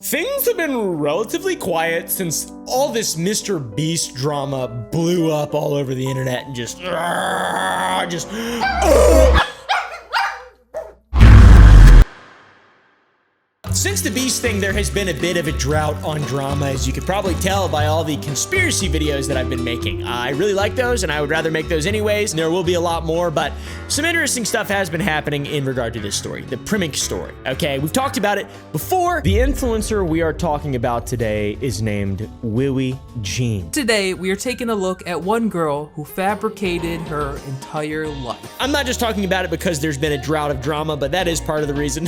Things have been relatively quiet since all this Mr. Beast drama blew up all over the internet and just Since the Beast thing, there has been a bit of a drought on drama, as you could probably tell by all the conspiracy videos that I've been making. I really like those, and I would rather make those anyways, and there will be a lot more, but some interesting stuff has been happening in regard to this story, the Primick story, okay? We've talked about it before. The influencer we are talking about today is named Lily Jean. Today, we are taking a look at one girl who fabricated her entire life. I'm not just talking about it because there's been a drought of drama, but that is part of the reason.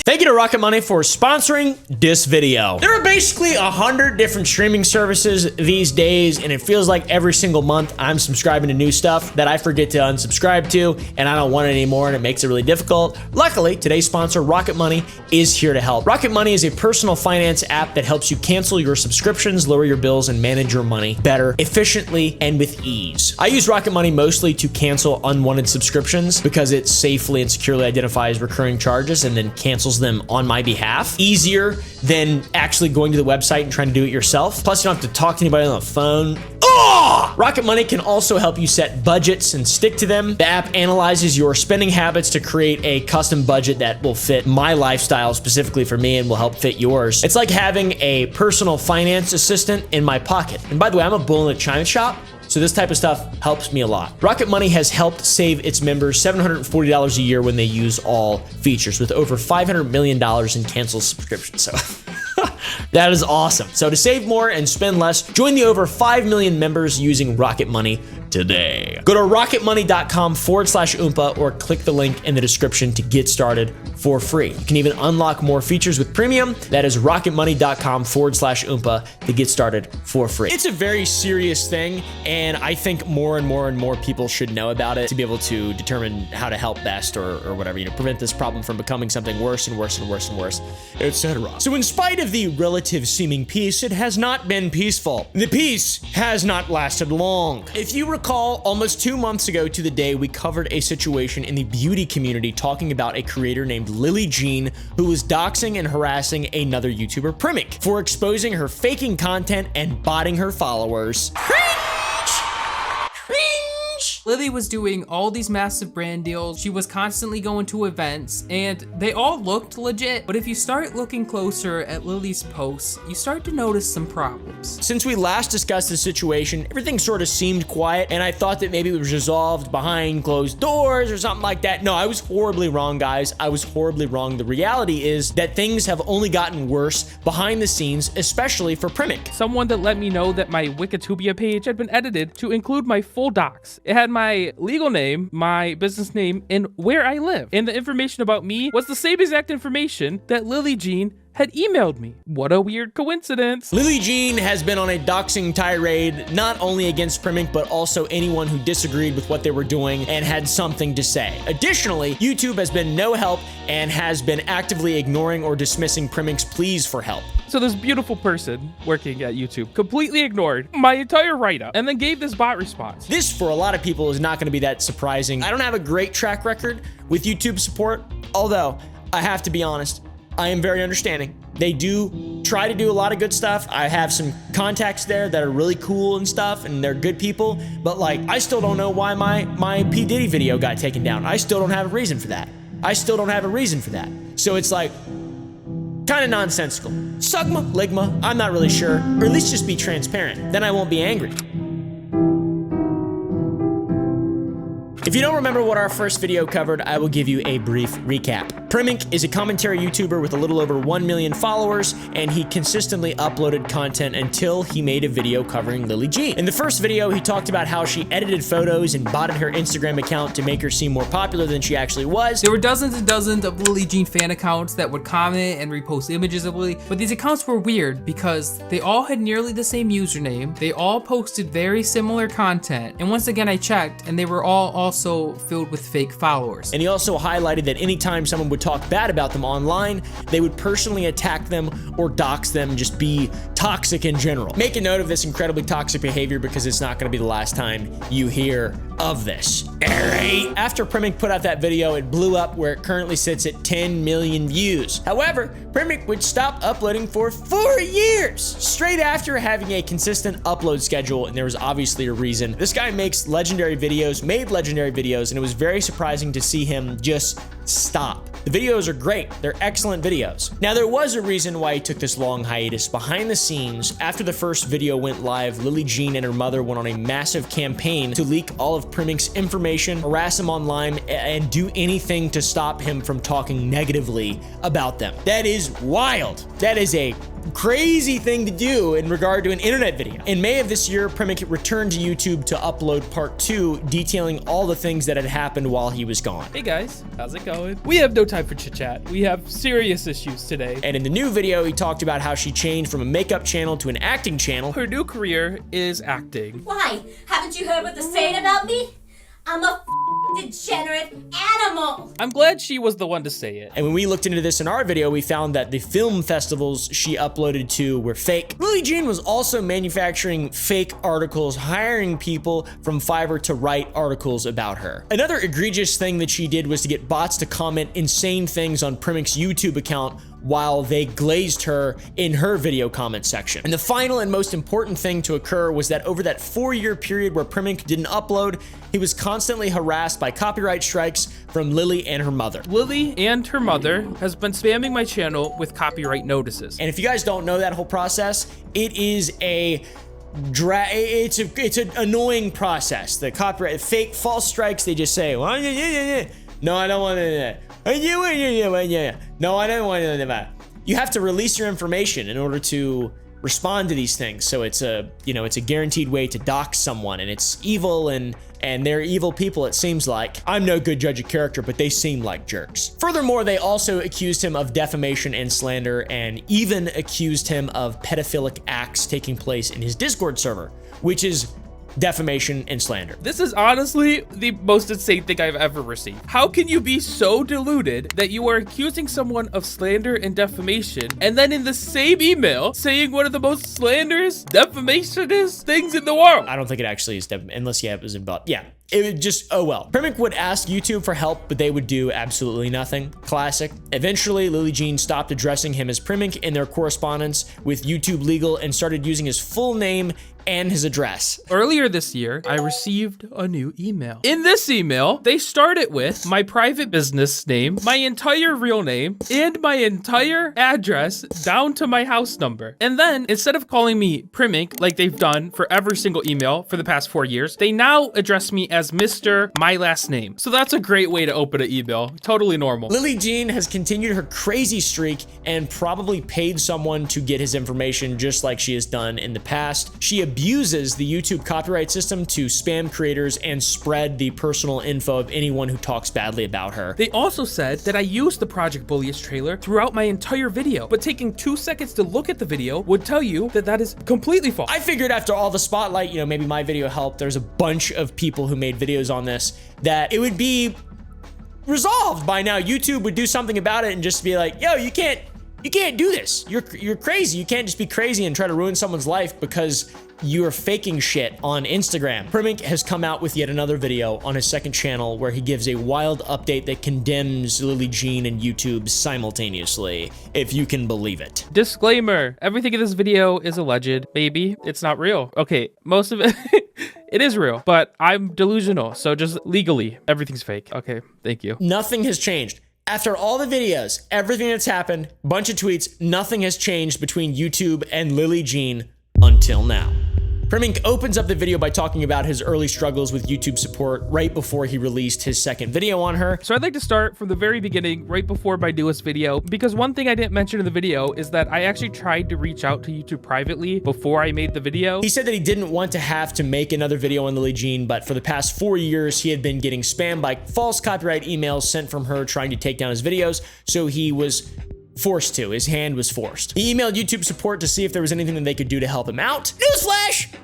Thank you to Rocket Money for sponsoring this video. There are basically 100 different streaming services these days, and it feels like every single month I'm subscribing to new stuff that I forget to unsubscribe to, and I don't want it anymore, and it makes it really difficult. Luckily, today's sponsor, Rocket Money, is here to help. Rocket Money is a personal finance app that helps you cancel your subscriptions, lower your bills, and manage your money better, efficiently, and with ease. I use Rocket Money mostly to cancel unwanted subscriptions because it safely and securely identifies recurring charges and then cancels them on my behalf. Easier than actually going to the website and trying to do it yourself. Plus, you don't have to talk to anybody on the phone. Rocket Money can also help you set budgets and stick to them. The app analyzes your spending habits to create a custom budget that will fit my lifestyle specifically for me and will help fit yours. It's like having a personal finance assistant in my pocket. And by the way, I'm a bull in a china shop, so this type of stuff helps me a lot. Rocket Money has helped save its members $740 a year when they use all features, with over $500 million in canceled subscriptions. So that is awesome. So to save more and spend less, join the over 5 million members using Rocket Money today. Go to rocketmoney.com/oompa or click the link in the description to get started for free. You can even unlock more features with premium. That is rocketmoney.com/oompa to get started for free. It's a very serious thing, and I think more and more people should know about it to be able to determine how to help best or whatever, you know, prevent this problem from becoming something worse and worse and worse and worse, etc. So in spite of the relative seeming peace, it has not been peaceful. The peace has not lasted long. If you recall, almost 2 months ago to the day, we covered a situation in the beauty community talking about a creator named Lily Jean who was doxing and harassing another YouTuber, Primick, for exposing her faking content and botting her followers. Lily was doing all these massive brand deals. She was constantly going to events, and they all looked legit. But if you start looking closer at Lily's posts, you start to notice some problems. Since we last discussed the situation, everything sort of seemed quiet, and I thought that maybe it was resolved behind closed doors or something like that. No, I was horribly wrong, guys. I was horribly wrong. The reality is that things have only gotten worse behind the scenes, especially for Primick. Someone that let me know that my Wikitubia page had been edited to include my full docs. It had my legal name, my business name, and where I live. And the information about me was the same exact information that Lily Jean had emailed me. What a weird coincidence. Lily Jean has been on a doxing tirade, not only against Primick, but also anyone who disagreed with what they were doing and had something to say. Additionally, YouTube has been no help and has been actively ignoring or dismissing Primick's pleas for help. So this beautiful person working at YouTube completely ignored my entire write-up and then gave this bot response. This, for a lot of people, is not going to be that surprising. I don't have a great track record with YouTube support, although I have to be honest, I am very understanding. They do try to do a lot of good stuff. I have some contacts there that are really cool and stuff, and they're good people, but like, I still don't know why my P. Diddy video got taken down. I still don't have a reason for that. So it's like, kind of nonsensical. Sugma, ligma, I'm not really sure, or at least just be transparent. Then I won't be angry. If you don't remember what our first video covered, I will give you a brief recap. Primick is a commentary YouTuber with a little over 1 million followers, and he consistently uploaded content until he made a video covering Lily Jean. In the first video, he talked about how she edited photos and botted her Instagram account to make her seem more popular than she actually was. There were dozens and dozens of Lily Jean fan accounts that would comment and repost images of Lily, but these accounts were weird because they all had nearly the same username, they all posted very similar content, and once again I checked, and they were all also filled with fake followers. And he also highlighted that anytime someone would talk bad about them online, they would personally attack them or dox them and just be toxic in general. Make a note of this incredibly toxic behavior because it's not going to be the last time you hear of this. Alright. After Primic put out that video, it blew up where it currently sits at 10 million views. However, Primic would stop uploading for 4 years, straight after having a consistent upload schedule, and there was obviously a reason. This guy makes legendary videos, made legendary videos, and it was very surprising to see him just stop. The videos are great. They're excellent videos. Now, there was a reason why he took this long hiatus. Behind the scenes, after the first video went live, Lily Jean and her mother went on a massive campaign to leak all of Primic's information, harass him online, and do anything to stop him from talking negatively about them. That is wild. That is a crazy thing to do in regard to an internet video. In May of this year, Primic returned to YouTube to upload part 2, detailing all the things that had happened while he was gone. Hey guys, how's it going? We have no time for chit chat. We have serious issues today. And in the new video, he talked about how she changed from a makeup channel to an acting channel. Her new career is acting. Why? Haven't you heard what they're saying about me? I'm a degenerate animal. I'm glad she was the one to say it. And when we looked into this in our video, we found that the film festivals she uploaded to were fake. Lily Jean was also manufacturing fake articles, hiring people from Fiverr to write articles about her. Another egregious thing that she did was to get bots to comment insane things on Primic's YouTube account while they glazed her in her video comment section. And the final and most important thing to occur was that over that 4-year period where Primic didn't upload, he was constantly harassed by copyright strikes from Lily and her mother. Lily and her mother has been spamming my channel with copyright notices. And if you guys don't know that whole process, it is it's an annoying process. The copyright, fake false strikes, they just say, well, yeah. No, I don't want to. No, I don't want to. You have to release your information in order to respond to these things. So it's a guaranteed way to dox someone, and it's evil, and they're evil people, it seems like. I'm no good judge of character, but they seem like jerks. Furthermore, they also accused him of defamation and slander, and even accused him of pedophilic acts taking place in his Discord server, which is defamation and slander. This is honestly the most insane thing I've ever received. How can you be so deluded that you are accusing someone of slander and defamation, and then in the same email saying one of the most slanderous, defamationist things in the world? I don't think it actually is unless it was involved. Yeah. It would just, oh well. Primic would ask YouTube for help, but they would do absolutely nothing. Classic. Eventually, Lily Jean stopped addressing him as Primic in their correspondence with YouTube Legal and started using his full name and his address. Earlier this year, I received a new email. In this email, they start it with my private business name, my entire real name, and my entire address down to my house number. And then, instead of calling me Primic like they've done for every single email for the past 4 years, they now address me as Mr. My last name. So that's a great way to open an email. Totally normal. Lily Jean has continued her crazy streak and probably paid someone to get his information just like she has done in the past. She abuses the YouTube copyright system to spam creators and spread the personal info of anyone who talks badly about her. They also said that I used the Project Bullius trailer throughout my entire video, but taking 2 seconds to look at the video would tell you that that is completely false. I figured after all the spotlight, maybe my video helped. There's a bunch of people who made videos on this, that it would be resolved by now. YouTube would do something about it and just be like, yo, you can't do this. You're crazy. You can't just be crazy and try to ruin someone's life because you're faking shit on Instagram. Primic has come out with yet another video on his second channel where he gives a wild update that condemns Lily Jean and YouTube simultaneously, if you can believe it. Disclaimer, everything in this video is alleged. Maybe it's not real. Okay, most of it, it is real, but I'm delusional. So just legally, everything's fake. Okay, thank you. Nothing has changed. After all the videos, everything that's happened, bunch of tweets, nothing has changed between YouTube and Lily Jean until now. Primic opens up the video by talking about his early struggles with YouTube support right before he released his second video on her. So I'd like to start from the very beginning, right before my newest video, because one thing I didn't mention in the video is that I actually tried to reach out to YouTube privately before I made the video. He said that he didn't want to have to make another video on Lily Jean, but for the past 4 years, he had been getting spammed by false copyright emails sent from her trying to take down his videos, so he was forced to. His hand was forced. He emailed YouTube support to see if there was anything that they could do to help him out. Newsflash!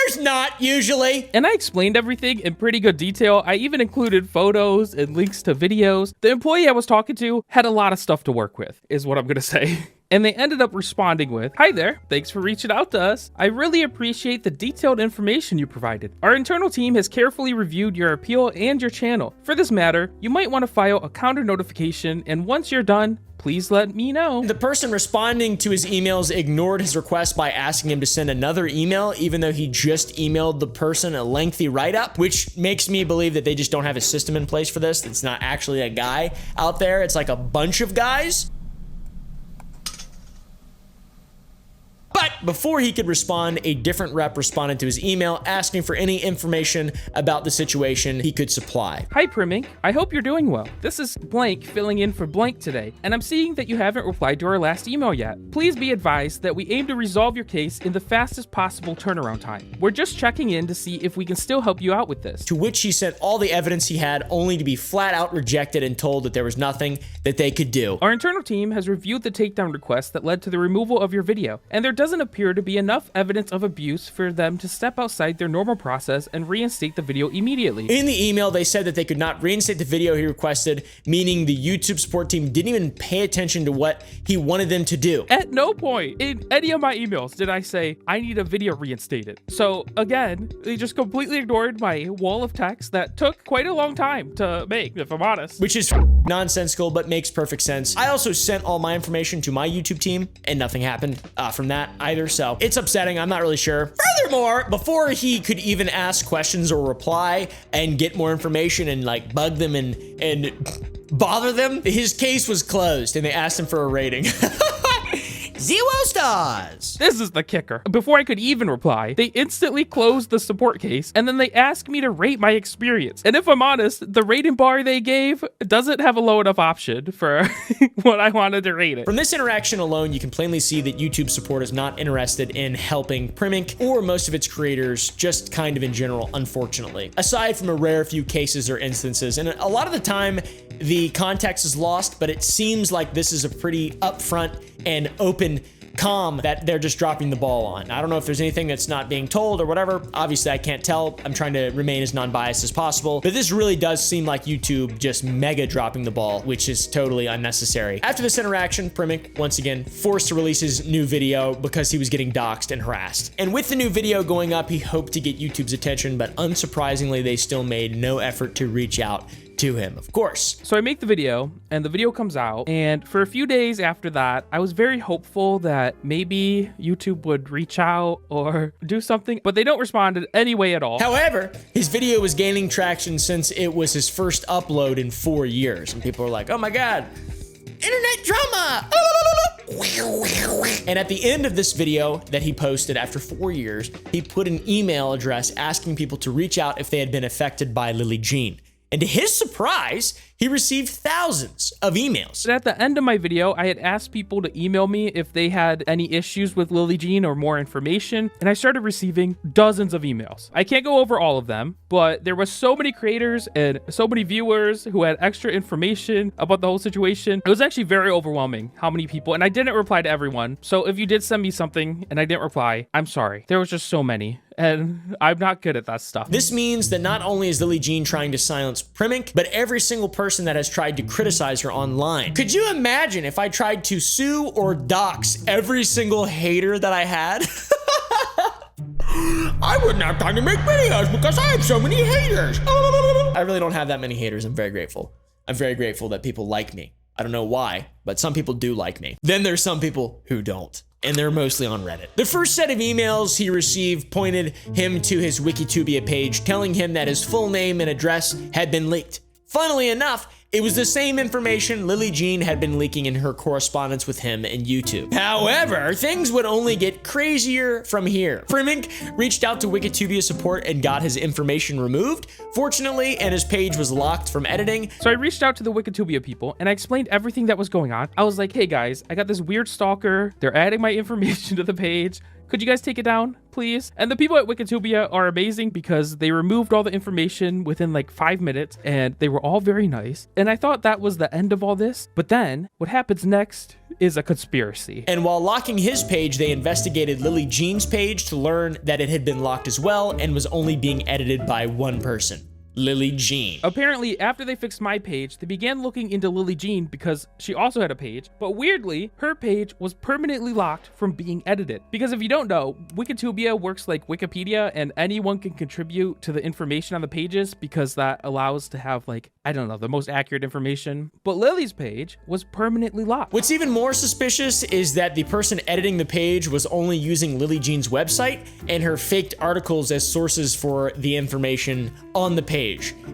There's not usually. And I explained everything in pretty good detail. I even included photos and links to videos. The employee I was talking to had a lot of stuff to work with, is what I'm gonna say. And they ended up responding with, "Hi there, thanks for reaching out to us. I really appreciate the detailed information you provided. Our internal team has carefully reviewed your appeal and your channel. For this matter, you might want to file a counter notification, and once you're done, please let me know." The person responding to his emails ignored his request by asking him to send another email, even though he just emailed the person a lengthy write-up, which makes me believe that they just don't have a system in place for this. It's not actually a guy out there. It's like a bunch of guys. But before he could respond, a different rep responded to his email asking for any information about the situation he could supply. "Hi Primink, I hope you're doing well. This is blank filling in for blank today, and I'm seeing that you haven't replied to our last email yet. Please be advised that we aim to resolve your case in the fastest possible turnaround time. We're just checking in to see if we can still help you out with this." To which he sent all the evidence he had, only to be flat out rejected and told that there was nothing that they could do. "Our internal team has reviewed the takedown request that led to the removal of your video, and there doesn't appear to be enough evidence of abuse for them to step outside their normal process and reinstate the video immediately." In the email, they said that they could not reinstate the video he requested, meaning the YouTube support team didn't even pay attention to what he wanted them to do. At no point in any of my emails did I say, "I need a video reinstated." So again, they just completely ignored my wall of text that took quite a long time to make, if I'm honest. Which is nonsensical, but makes perfect sense. I also sent all my information to my YouTube team, and nothing happened from that either, so it's upsetting. I'm not really sure. Furthermore, before he could even ask questions or reply and get more information and like bug them and bother them, his case was closed and they asked him for a rating. 0 stars. This is the kicker. Before I could even reply, they instantly closed the support case, and then they asked me to rate my experience. And if I'm honest, the rating bar they gave doesn't have a low enough option for what I wanted to rate it. From this interaction alone, you can plainly see that YouTube support is not interested in helping Primink or most of its creators, just kind of in general, unfortunately. Aside from a rare few cases or instances, and a lot of the time, the context is lost, but it seems like this is a pretty upfront and open calm that they're just dropping the ball on. I don't know if there's anything that's not being told or whatever. Obviously, I can't tell. I'm trying to remain as non-biased as possible, but this really does seem like YouTube just mega dropping the ball, which is totally unnecessary. After this interaction, Primink, once again, forced to release his new video because he was getting doxxed and harassed. And with the new video going up, he hoped to get YouTube's attention, but unsurprisingly, they still made no effort to reach out to him, of course. So I make the video, and the video comes out, and for a few days after that, I was very hopeful that maybe YouTube would reach out or do something, but they don't respond in any way at all. However, his video was gaining traction since it was his first upload in 4 years, and people were like, "Oh my god, internet drama!" And at the end of this video that he posted after 4 years, he put an email address asking people to reach out if they had been affected by Lily Jean. And to his surprise, he received thousands of emails. But at the end of my video, I had asked people to email me if they had any issues with Lily Jean or more information, and I started receiving dozens of emails. I can't go over all of them, but there was so many creators and so many viewers who had extra information about the whole situation. It was actually very overwhelming how many people, and I didn't reply to everyone. So if you did send me something and I didn't reply, I'm sorry. There was just so many, and I'm not good at that stuff. This means that not only is Lily Jean trying to silence Primink, but every single person that has tried to criticize her online. Could you imagine if I tried to sue or dox every single hater that I had? I wouldn't have time to make videos because I have so many haters. I really don't have that many haters. I'm very grateful. I'm very grateful that people like me. I don't know why, but some people do like me. Then there's some people who don't, and they're mostly on Reddit. The first set of emails he received pointed him to his Wikitubia page, telling him that his full name and address had been leaked. Funnily enough, it was the same information Lily Jean had been leaking in her correspondence with him and YouTube. However, things would only get crazier from here. Primink reached out to Wikitubia support and got his information removed, fortunately, and his page was locked from editing. So I reached out to the Wikitubia people and I explained everything that was going on. I was like, "Hey guys, I got this weird stalker. They're adding my information to the page. Could you guys take it down, please? And the people at Wikitubia are amazing because they removed all the information within like 5 minutes and they were all very nice. And I thought that was the end of all this. But then what happens next is a conspiracy. And while locking his page, they investigated Lily Jean's page to learn that it had been locked as well and was only being edited by one person. Lily Jean. Apparently, after they fixed my page, they began looking into Lily Jean because she also had a page, but weirdly, her page was permanently locked from being edited. Because if you don't know, Wikitubia works like Wikipedia and anyone can contribute to the information on the pages because that allows to have like, I don't know, the most accurate information. But Lily's page was permanently locked. What's even more suspicious is that the person editing the page was only using Lily Jean's website and her faked articles as sources for the information on the page.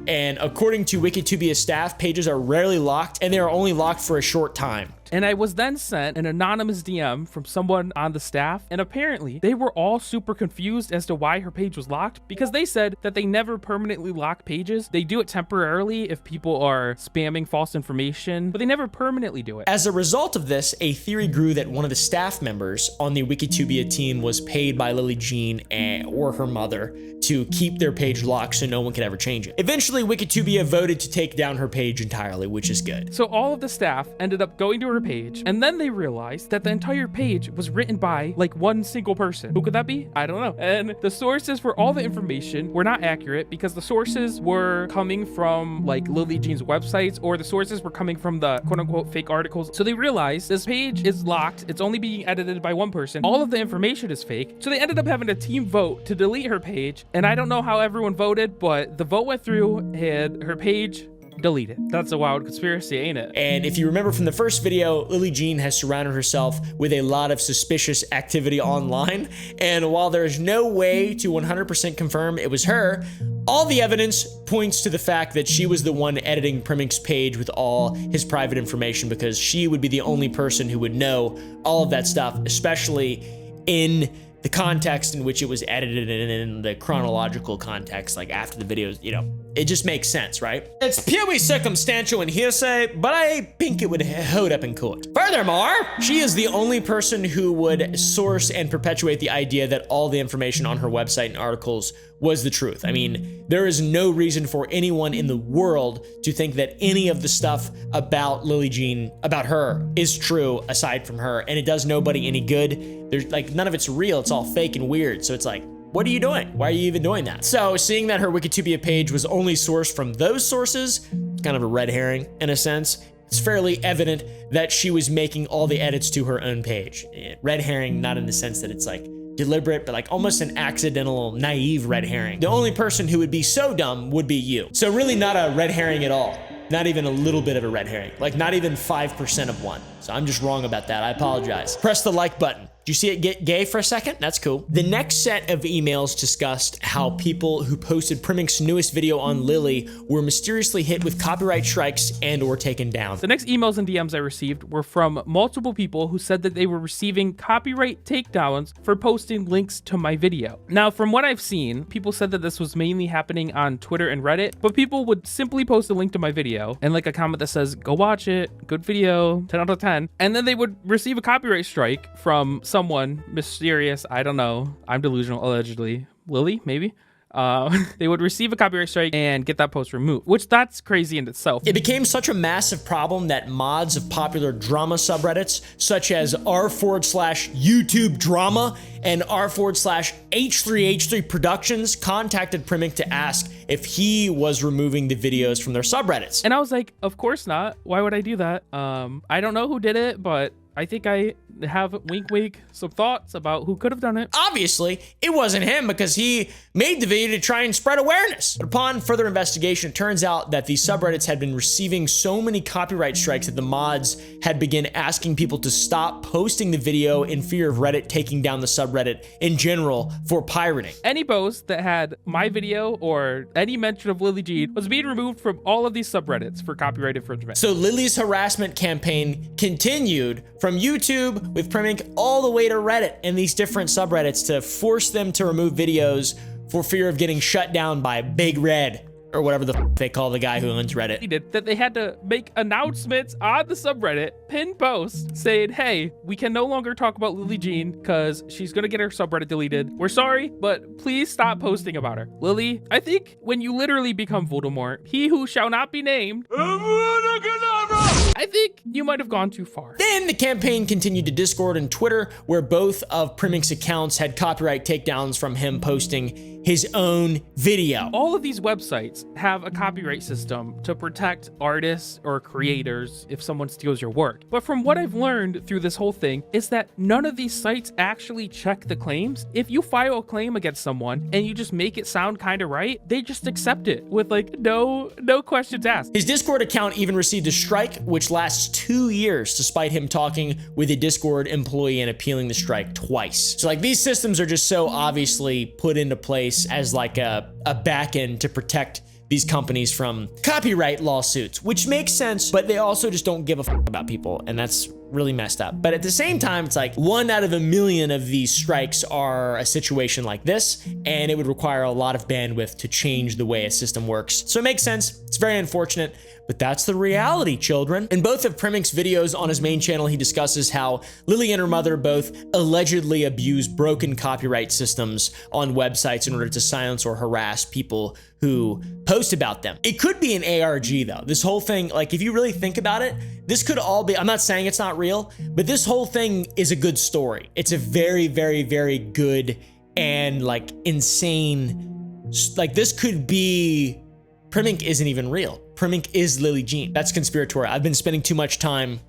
And according to Wikitubia staff, pages are rarely locked and they are only locked for a short time. And I was then sent an anonymous DM from someone on the staff, and apparently they were all super confused as to why her page was locked because they said that they never permanently lock pages. They do it temporarily if people are spamming false information, but they never permanently do it. As a result of this, a theory grew that one of the staff members on the Wikitubia team was paid by Lily Jean or her mother to keep their page locked so no one could ever change it. Eventually, Wikitubia voted to take down her page entirely, which is good. So all of the staff ended up going to her page, and then they realized that the entire page was written by like one single person. Who could that be? I don't know. And the sources for all the information were not accurate because the sources were coming from like Lily Jean's websites, or the sources were coming from the quote-unquote fake articles. So they realized this page is locked, it's only being edited by one person, all of the information is fake. So they ended up having a team vote to delete her page, and I don't know how everyone voted, but the vote went through and her page deleted. That's a wild conspiracy, ain't it? And if you remember from the first video, Lily Jean has surrounded herself with a lot of suspicious activity online. And while there is no way to 100% confirm it was her, all the evidence points to the fact that she was the one editing Primink's page with all his private information, because she would be the only person who would know all of that stuff, especially in the context in which it was edited and in the chronological context, like after the videos, you know, it just makes sense, right? It's purely circumstantial and hearsay, but I think it would hold up in court. Furthermore, she is the only person who would source and perpetuate the idea that all the information on her website and articles was the truth. I mean, there is no reason for anyone in the world to think that any of the stuff about Lily Jean, about her, is true aside from her, and it does nobody any good. There's like, none of it's real. It's all fake and weird. So it's like, what are you doing? Why are you even doing that? So seeing that her Wikitubia page was only sourced from those sources, it's kind of a red herring in a sense. It's fairly evident that she was making all the edits to her own page. Red herring, not in the sense that it's like deliberate, but like almost an accidental, naive red herring. The only person who would be so dumb would be you. So really not a red herring at all. Not even a little bit of a red herring. Like not even 5% of one. So I'm just wrong about that. I apologize. Press the like button. Did you see it get gay for a second? That's cool. The next set of emails discussed how people who posted Primink's newest video on Lily were mysteriously hit with copyright strikes and or taken down. The next emails and DMs I received were from multiple people who said that they were receiving copyright takedowns for posting links to my video. Now, from what I've seen, people said that this was mainly happening on Twitter and Reddit, but people would simply post a link to my video and like a comment that says, go watch it, good video, 10 out of 10. And then they would receive a copyright strike from someone mysterious, I don't know, I'm delusional, allegedly. Lily, maybe? They would receive a copyright strike and get that post removed, which that's crazy in itself. It became such a massive problem that mods of popular drama subreddits, such as r/YouTube drama and r/H3H3 Productions, contacted Primink to ask if he was removing the videos from their subreddits. And I was like, of course not. Why would I do that? I don't know who did it, but I think I have, wink wink, some thoughts about who could have done it. Obviously, it wasn't him because he made the video to try and spread awareness. But upon further investigation, it turns out that the subreddits had been receiving so many copyright strikes that the mods had begun asking people to stop posting the video in fear of Reddit taking down the subreddit in general for pirating. Any post that had my video or any mention of Lily Jean was being removed from all of these subreddits for copyright infringement. So Lily's harassment campaign continued from YouTube with Primink all the way to Reddit and these different subreddits to force them to remove videos for fear of getting shut down by Big Red. or whatever the they call the guy who owns Reddit. That they had to make announcements on the subreddit, pin post, saying, hey, we can no longer talk about Lily Jean because she's gonna get her subreddit deleted. We're sorry, but please stop posting about her. Lily, I think when you literally become Voldemort, he who shall not be named, I think you might have gone too far. Then the campaign continued to Discord and Twitter, where both of Primick's accounts had copyright takedowns from him posting his own video. All of these websites have a copyright system to protect artists or creators if someone steals your work. But from what I've learned through this whole thing is that none of these sites actually check the claims. If you file a claim against someone and you just make it sound kind of right, they just accept it with like no questions asked. His Discord account even received a strike, which lasts 2 years, despite him talking with a Discord employee and appealing the strike twice. So like these systems are just so obviously put into place as like a back end to protect these companies from copyright lawsuits, which makes sense, but they also just don't give a fuck about people, and that's really messed up. But at the same time, it's like 1 out of a million of these strikes are a situation like this, and it would require a lot of bandwidth to change the way a system works. So it makes sense. It's very unfortunate, but that's the reality, children. In both of Primick's videos on his main channel, he discusses how Lily and her mother both allegedly abuse broken copyright systems on websites in order to silence or harass people who post about them. It could be an ARG though. This whole thing, like if you really think about it, this could all be, I'm not saying it's not real, but this whole thing is a good story. It's a very, very, very good and like insane, like this could be, Primick isn't even real. Primick is Lily Jean. That's conspiratorial. I've been spending too much time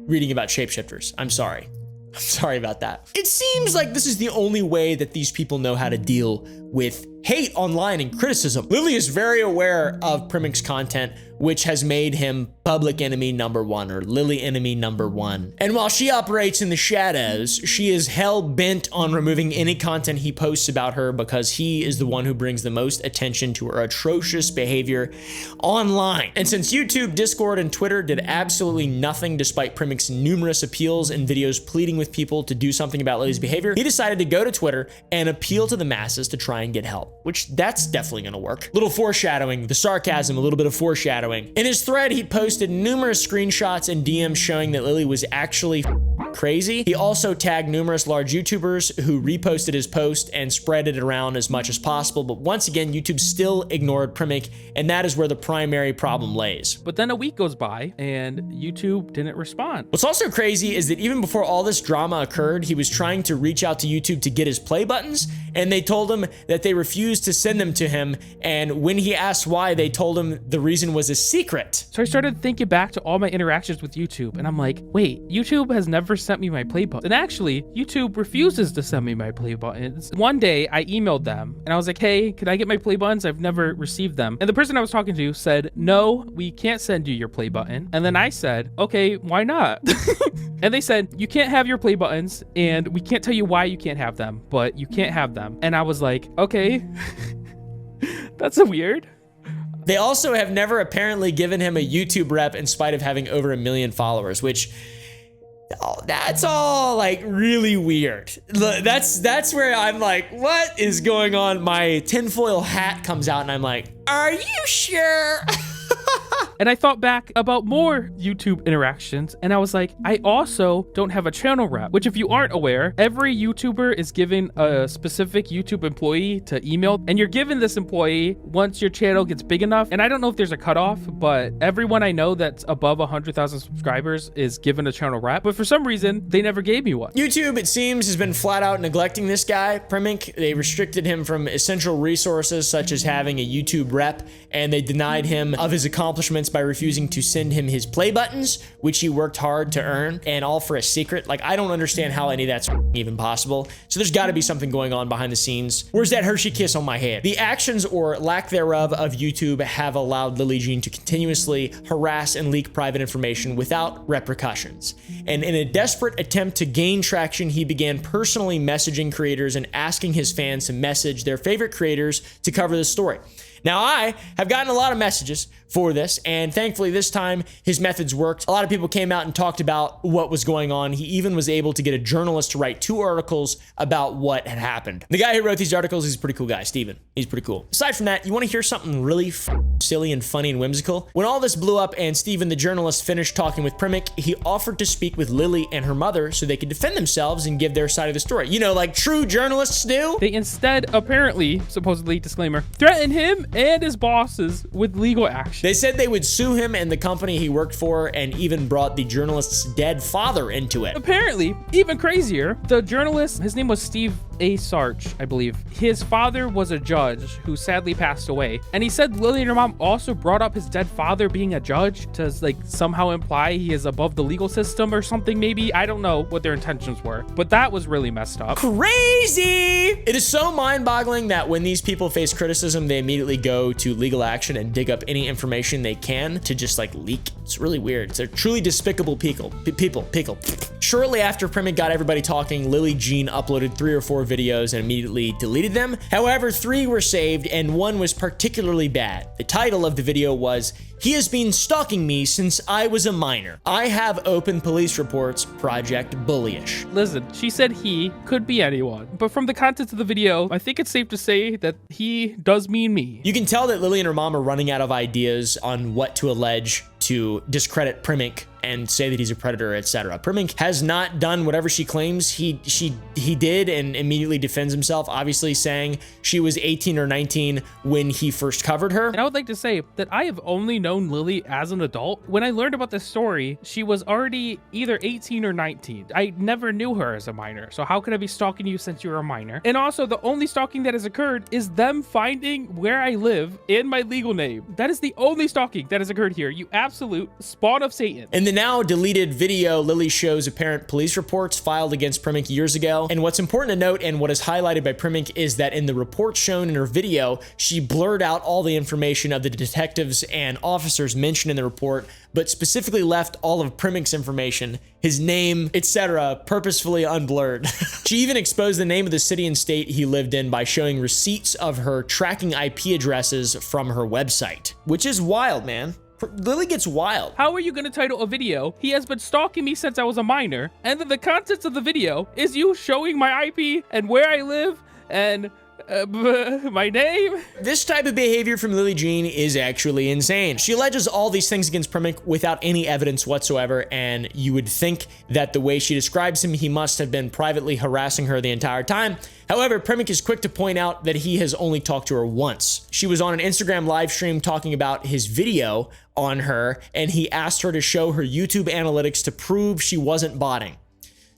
reading about shapeshifters. I'm sorry. I'm sorry about that. It seems like this is the only way that these people know how to deal with hate online and criticism. Lily is very aware of Primick's content, which has made him public enemy #1 or Lily enemy #1. And while she operates in the shadows, she is hell bent on removing any content he posts about her because he is the one who brings the most attention to her atrocious behavior online. And since YouTube, Discord, and Twitter did absolutely nothing despite Primick's numerous appeals and videos pleading with people to do something about Lily's behavior, he decided to go to Twitter and appeal to the masses to try and get help, which that's definitely gonna work. Little foreshadowing, the sarcasm, a little bit of foreshadowing. In his thread, he posted numerous screenshots and DMs showing that Lily was actually crazy. He also tagged numerous large YouTubers who reposted his post and spread it around as much as possible. But once again, YouTube still ignored Primick, and that is where the primary problem lays. But then a week goes by and YouTube didn't respond. What's also crazy is that even before all this drama occurred, he was trying to reach out to YouTube to get his play buttons, and they told him that they refused to send them to him. And when he asked why, they told him the reason was a secret. So I started thinking back to all my interactions with YouTube, and I'm like, wait, YouTube has never sent me my play buttons. And actually, YouTube refuses to send me my play buttons. One day, I emailed them, and I was like, hey, can I get my play buttons? I've never received them. And the person I was talking to said, no, we can't send you your play button. And then I said, okay, why not? And they said, you can't have your play buttons, and we can't tell you why you can't have them, but you can't have them. And I was like, okay, that's weird. They also have never apparently given him a YouTube rep in spite of having over 1 million followers, which that's all like really weird. That's where I'm like, what is going on? My tinfoil hat comes out and I'm like, are you sure? And I thought back about more YouTube interactions, and I was like, I also don't have a channel rep, which if you aren't aware, every YouTuber is given a specific YouTube employee to email, and you're given this employee once your channel gets big enough. And I don't know if there's a cutoff, but everyone I know that's above 100,000 subscribers is given a channel rep, but for some reason, they never gave me one. YouTube, it seems, has been flat out neglecting this guy, Primick. They restricted him from essential resources such as having a YouTube rep, and they denied him of his accomplishments by refusing to send him his play buttons, which he worked hard to earn, and all for a secret. Like, I don't understand how any of that's even possible. So there's got to be something going on behind the scenes. Where's that Hershey kiss on my head? The actions or lack thereof of YouTube have allowed Lily Jean to continuously harass and leak private information without repercussions. And in a desperate attempt to gain traction, he began personally messaging creators and asking his fans to message their favorite creators to cover the story. Now, I have gotten a lot of messages for this, and thankfully this time his methods worked. A lot of people came out and talked about what was going on. He even was able to get a journalist to write 2 articles about what had happened. The guy who wrote these articles, he's a pretty cool guy, Steven. He's pretty cool. Aside from that, you want to hear something really silly and funny and whimsical? When all this blew up and Steven, the journalist, finished talking with Primick, he offered to speak with Lily and her mother so they could defend themselves and give their side of the story. You know, like true journalists do. They instead, apparently, supposedly, disclaimer, threatened him and his bosses with legal action. They said they would sue him and the company he worked for, and even brought the journalist's dead father into it. Apparently, even crazier, the journalist, his name was Steve A. Sarch, I believe. His father was a judge who sadly passed away. And he said Lily and her mom also brought up his dead father being a judge to like somehow imply he is above the legal system or something maybe. I don't know what their intentions were, but that was really messed up. Crazy! It is so mind-boggling that when these people face criticism, they immediately go to legal action and dig up any information they can to just like leak. It's really weird. They're truly despicable people. Shortly after Primick got everybody talking, Lily Jean uploaded 3 or 4 videos and immediately deleted them. However, 3 were saved and 1 was particularly bad. The title of the video was, "He has been stalking me since I was a minor. I have open police reports, Project Bullyish." Listen, she said he could be anyone, but from the content of the video, I think it's safe to say that he does mean me. You can tell that Lily and her mom are running out of ideas on what to allege to discredit Primick and say that he's a predator, etc. Primick has not done whatever she claims he did, and immediately defends himself, obviously saying she was 18 or 19 when he first covered her. And I would like to say that I have only known Lily as an adult. When I learned about this story, she was already either 18 or 19. I never knew her as a minor, so how could I be stalking you since you were a minor? And also, the only stalking that has occurred is them finding where I live in my legal name. That is the only stalking that has occurred here, you absolute spawn of Satan. In the now deleted video, Lily shows apparent police reports filed against Primick years ago. And what's important to note, and what is highlighted by Primick, is that in the reports shown in her video, she blurred out all the information of the detectives and officers mentioned in the report, but specifically left all of Primick's information, his name, etc., purposefully unblurred. She even exposed the name of the city and state he lived in by showing receipts of her tracking IP addresses from her website, which is wild, man. Lily gets wild. How are you going to title a video, "He has been stalking me since I was a minor," and then the contents of the video is you showing my IP and where I live and my name? This type of behavior from Lily Jean is actually insane. She alleges all these things against Primick without any evidence whatsoever, and you would think that the way she describes him, he must have been privately harassing her the entire time. However, Primick is quick to point out that he has only talked to her once. She was on an Instagram live stream talking about his video on her, and he asked her to show her YouTube analytics to prove she wasn't botting.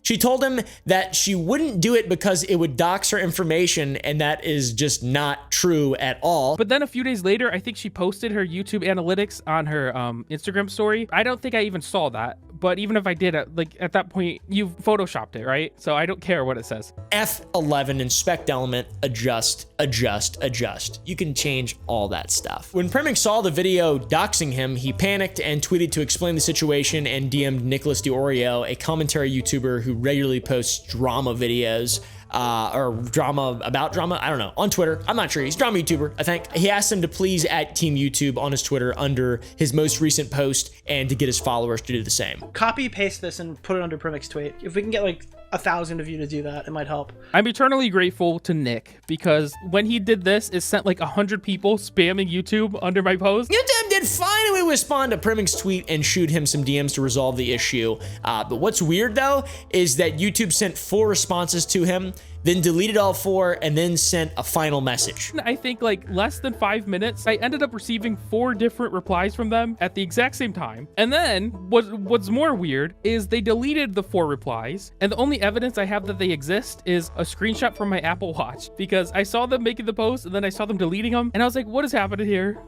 She told him that she wouldn't do it because it would dox her information, and that is just not true at all. But then a few days later, I think she posted her YouTube analytics on her Instagram story. I don't think I even saw that, but even if I did, like at that point, you've photoshopped it, right? So I don't care what it says. F11, inspect element, adjust, adjust, adjust. You can change all that stuff. When Primick saw the video doxing him, he panicked and tweeted to explain the situation and DM'd Nicholas DiOrio, a commentary YouTuber who regularly posts drama videos, or drama about drama, I don't know, on Twitter. I'm not sure. He's a drama YouTuber, I think. He asked him to please @ Team YouTube on his Twitter under his most recent post and to get his followers to do the same. Copy paste this and put it under Primick's tweet. If we can get like 1,000 of you to do that, it might help. I'm eternally grateful to Nick because when he did this, it sent like 100 people spamming YouTube under my post. YouTube did finally respond to Primick's tweet and shoot him some DMs to resolve the issue. But what's weird though is that YouTube sent 4 responses to him, then deleted all 4, and then sent a final message. I think like less than 5 minutes, I ended up receiving 4 different replies from them at the exact same time. And then what's more weird is they deleted the 4 replies, and the only evidence I have that they exist is a screenshot from my Apple Watch, because I saw them making the post and then I saw them deleting them, and I was like, what is happening here?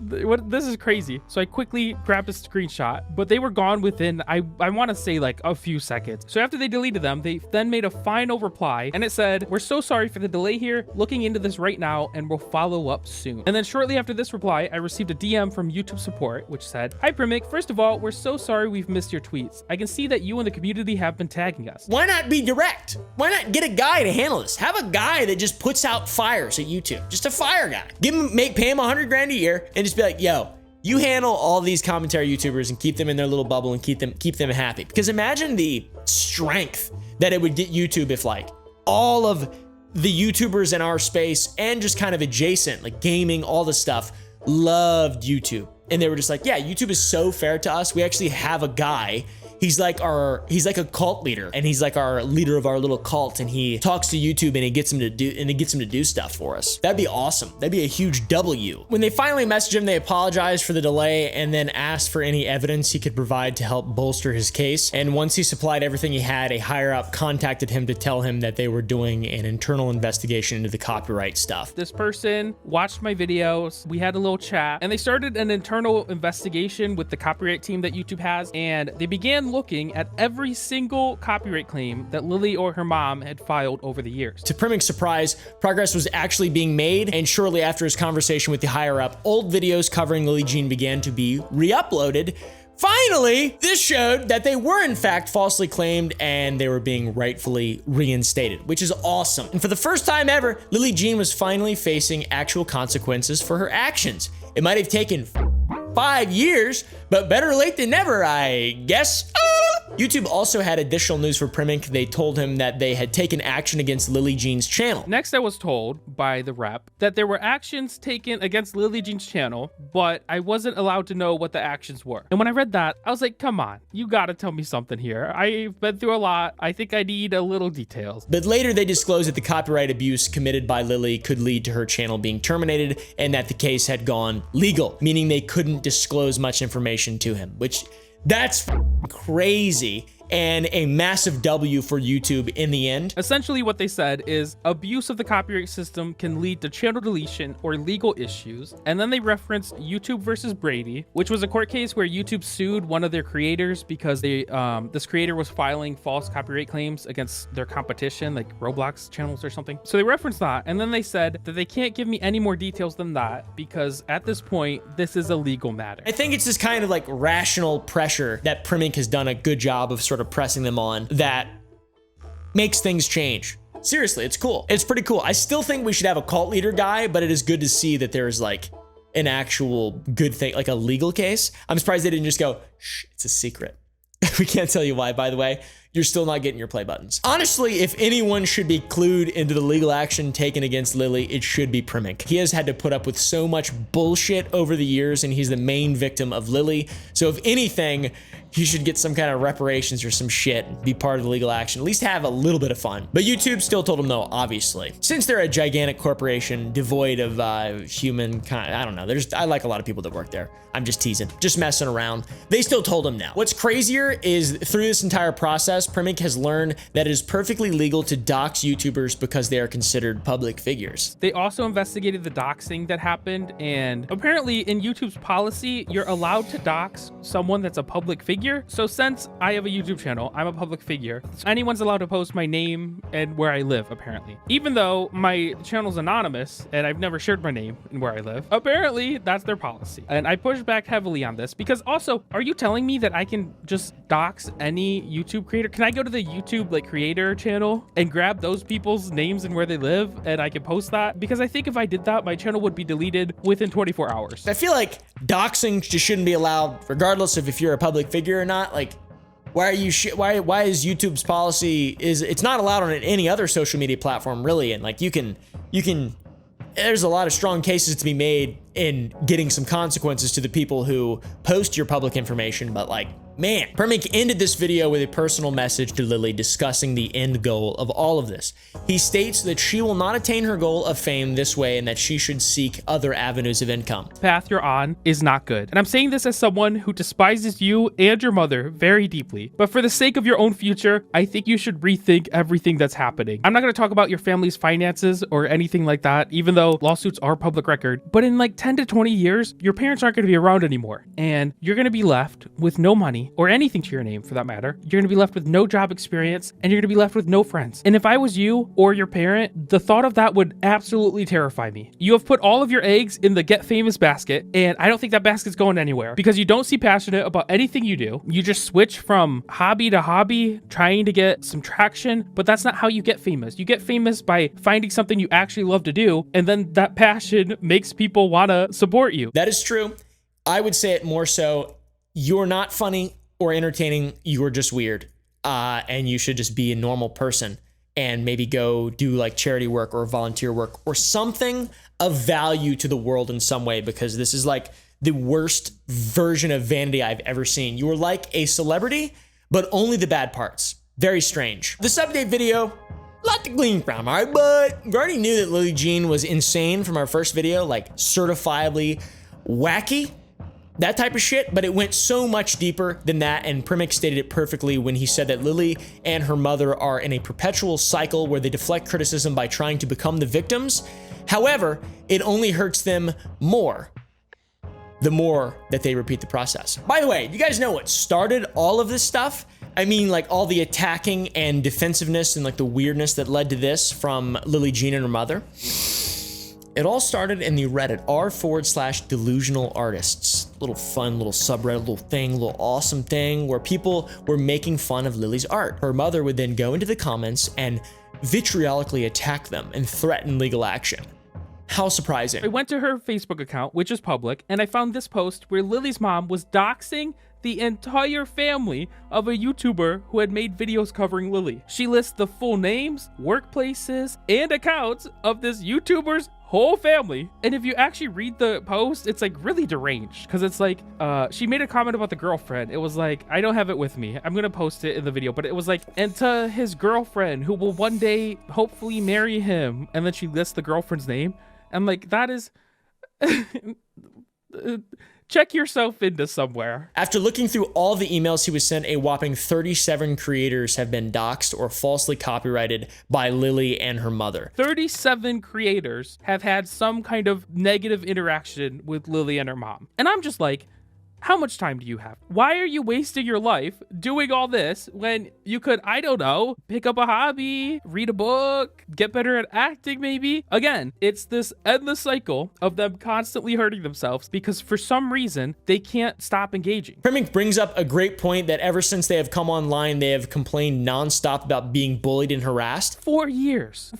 This is is crazy. So I quickly grabbed a screenshot, but they were gone within, I want to say like a few seconds. So after they deleted them, they then made a final reply and it said, "We're so sorry for the delay here, looking into this right now and we'll follow up soon." And then shortly after this reply, I received a DM from YouTube support, which said, "Hi Primic, first of all, we're so sorry we've missed your tweets. I can see that you and the community have been tagging us." Why not be direct? Why not get a guy to handle this? Have a guy that just puts out fires at YouTube. Just a fire guy. Pay him 100 grand a year and just be like, yo, you handle all these commentary YouTubers and keep them in their little bubble and keep them happy. Because imagine the strength that it would get YouTube if like all of the YouTubers in our space and just kind of adjacent, like gaming, all the stuff, loved YouTube. And they were just like, yeah, YouTube is so fair to us. We actually have a guy. He's like a cult leader, and he's like our leader of our little cult, and he talks to YouTube and he gets him to do stuff for us. That'd be awesome. That'd be a huge W. When they finally messaged him, they apologized for the delay and then asked for any evidence he could provide to help bolster his case. And once he supplied everything he had, a higher up contacted him to tell him that they were doing an internal investigation into the copyright stuff. This person watched my videos, we had a little chat, and they started an internal investigation with the copyright team that YouTube has, and they began looking at every single copyright claim that Lily or her mom had filed over the years. To Primic's surprise, progress was actually being made, and shortly after his conversation with the higher up, old videos covering Lily Jean began to be re-uploaded. Finally, this showed that they were in fact falsely claimed and they were being rightfully reinstated, which is awesome. And for the first time ever, Lily Jean was finally facing actual consequences for her actions. It might have taken 5 years, but better late than never, I guess. YouTube also had additional news for Primic. They told him that they had taken action against Lily Jean's channel. Next, I was told by the rep that there were actions taken against Lily Jean's channel, but I wasn't allowed to know what the actions were. And when I read that, I was like, come on, you gotta tell me something here. I've been through a lot. I think I need a little details. But later they disclosed that the copyright abuse committed by Lily could lead to her channel being terminated and that the case had gone legal, meaning they couldn't disclose much information to him, which that's crazy and a massive W for YouTube in the end. Essentially what they said is abuse of the copyright system can lead to channel deletion or legal issues. And then they referenced YouTube versus Brady, which was a court case where YouTube sued one of their creators because this creator was filing false copyright claims against their competition, like Roblox channels or something. So they referenced that. And then they said that they can't give me any more details than that because at this point, this is a legal matter. I think it's this kind of like rational pressure that Primic has done a good job of sort of pressing them on that makes things change. Seriously, it's cool. It's pretty cool. I still think we should have a cult leader guy, but it is good to see that there's like an actual good thing, like a legal case. I'm surprised they didn't just go, shh, it's a secret. We can't tell you why, by the way. You're still not getting your play buttons. Honestly, if anyone should be clued into the legal action taken against Lily, it should be Primic. He has had to put up with so much bullshit over the years, and he's the main victim of Lily. So if anything, he should get some kind of reparations or some shit, be part of the legal action, at least have a little bit of fun. But YouTube still told him no, obviously. Since they're a gigantic corporation devoid of human kind, I don't know. I like a lot of people that work there. I'm just teasing, just messing around. They still told him no. What's crazier is through this entire process, Primic has learned that it is perfectly legal to dox YouTubers because they are considered public figures. They also investigated the doxing that happened, and apparently in YouTube's policy, you're allowed to dox someone that's a public figure. So since I have a YouTube channel, I'm a public figure, anyone's allowed to post my name and where I live, apparently. Even though my channel's anonymous and I've never shared my name and where I live, apparently that's their policy. And I pushed back heavily on this because also, are you telling me that I can just dox any YouTube creator? Can I go to the YouTube like creator channel and grab those people's names and where they live and I can post that? Because I think if I did that, my channel would be deleted within 24 hours. I feel like doxing just shouldn't be allowed regardless of if you're a public figure or not. Like, why is YouTube's policy it's not allowed on any other social media platform really? And like you can there's a lot of strong cases to be made in getting some consequences to the people who post your public information, but like Man, Permink ended this video with a personal message to Lily discussing the end goal of all of this. He states that she will not attain her goal of fame this way and that she should seek other avenues of income. Path you're on is not good. And I'm saying this as someone who despises you and your mother very deeply. But for the sake of your own future, I think you should rethink everything that's happening. I'm not going to talk about your family's finances or anything like that, even though lawsuits are public record. But in like 10 to 20 years, your parents aren't going to be around anymore. And you're going to be left with no money or anything to your name for that matter. You're gonna be left with no job experience and you're gonna be left with no friends. And if I was you or your parent, the thought of that would absolutely terrify me. You have put all of your eggs in the get famous basket, and I don't think that basket's going anywhere because you don't seem passionate about anything you do. You just switch from hobby to hobby, trying to get some traction, but that's not how you get famous. You get famous by finding something you actually love to do, and then that passion makes people wanna support you. That is true. I would say it more so, you're not funny or entertaining, you're just weird. And you should just be a normal person and maybe go do like charity work or volunteer work or something of value to the world in some way, because this is like the worst version of vanity I've ever seen. You were like a celebrity, but only the bad parts. Very strange. This update video, a lot to glean from, all right? But we already knew that Lily Jean was insane from our first video, like certifiably wacky. That type of shit, but it went so much deeper than that, and Permink stated it perfectly when he said that Lily and her mother are in a perpetual cycle where they deflect criticism by trying to become the victims. However, it only hurts them more the more that they repeat the process. By the way, you guys know what started all of this stuff? I mean, like all the attacking and defensiveness and like the weirdness that led to this from Lily Jean and her mother. It all started in the Reddit r/delusional artists. Little fun, little subreddit, little thing, little awesome thing where people were making fun of Lily's art. Her mother would then go into the comments and vitriolically attack them and threaten legal action. How surprising. I went to her Facebook account, which is public, and I found this post where Lily's mom was doxing the entire family of a YouTuber who had made videos covering Lily. She lists the full names, workplaces, and accounts of this YouTuber's whole family. And if you actually read the post, it's like really deranged, because it's like she made a comment about the girlfriend. It was like, I don't have it with me, I'm gonna post it in the video, but it was like, and to his girlfriend who will one day hopefully marry him, and then she lists the girlfriend's name. I'm like, that is check yourself into somewhere. After looking through all the emails he was sent, a whopping 37 creators have been doxxed or falsely copyrighted by Lily and her mother. 37 creators have had some kind of negative interaction with Lily and her mom. And I'm just like, how much time do you have? Why are you wasting your life doing all this when you could, I don't know, pick up a hobby, read a book, get better at acting maybe? Again, it's this endless cycle of them constantly hurting themselves because for some reason, they can't stop engaging. Permink brings up a great point that ever since they have come online, they have complained nonstop about being bullied and harassed. For years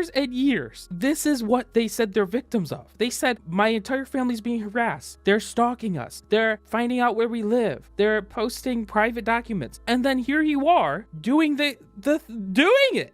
and years, this is what they said they're victims of. They said, my entire family's being harassed. They're stalking us. They're finding out where we live. They're posting private documents. And then here you are doing doing it.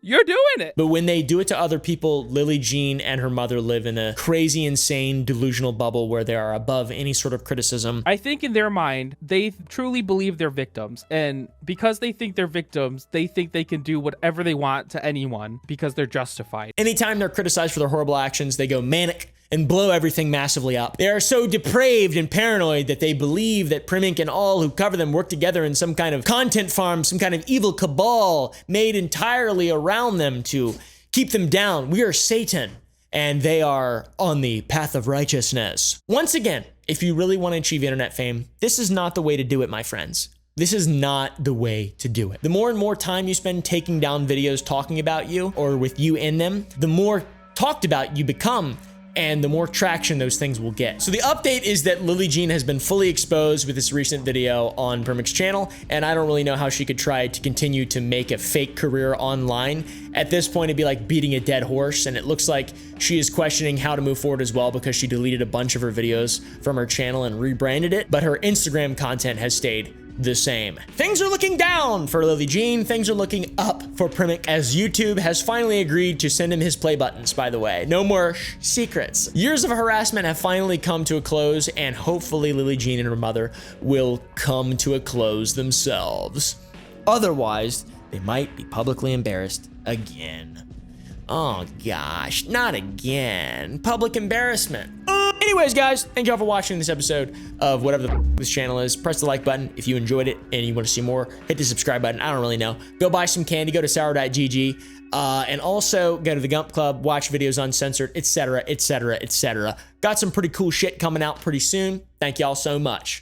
You're doing it. But when they do it to other people, Lily Jean and her mother live in a crazy, insane, delusional bubble where they are above any sort of criticism. I think in their mind, they truly believe they're victims. And because they think they're victims, they think they can do whatever they want to anyone because they're justified. Anytime they're criticized for their horrible actions, they go manic and blow everything massively up. They are so depraved and paranoid that they believe that Permink and all who cover them work together in some kind of content farm, some kind of evil cabal made entirely around them to keep them down. We are Satan, and they are on the path of righteousness. Once again, if you really want to achieve internet fame, this is not the way to do it, my friends. This is not the way to do it. The more and more time you spend taking down videos talking about you or with you in them, the more talked about you become, and the more traction those things will get. So the update is that Lily Jean has been fully exposed with this recent video on Permink's channel, and I don't really know how she could try to continue to make a fake career online. At this point, it'd be like beating a dead horse, and it looks like she is questioning how to move forward as well because she deleted a bunch of her videos from her channel and rebranded it, but her Instagram content has stayed the same. Things are looking down for Lily Jean. Things are looking up for Primic, as YouTube has finally agreed to send him his play buttons, by the way. No more secrets. Years of harassment have finally come to a close, and hopefully Lily Jean and her mother will come to a close themselves. Otherwise, they might be publicly embarrassed again. Oh gosh, not again. Public embarrassment. Anyways, guys, thank you all for watching this episode of whatever this channel is. Press the like button if you enjoyed it and you want to see more. Hit the subscribe button. I don't really know. Go buy some candy. Go to sour.gg. And also go to the Gump Club. Watch videos uncensored, etc., etc., etc. Got some pretty cool shit coming out pretty soon. Thank y'all so much.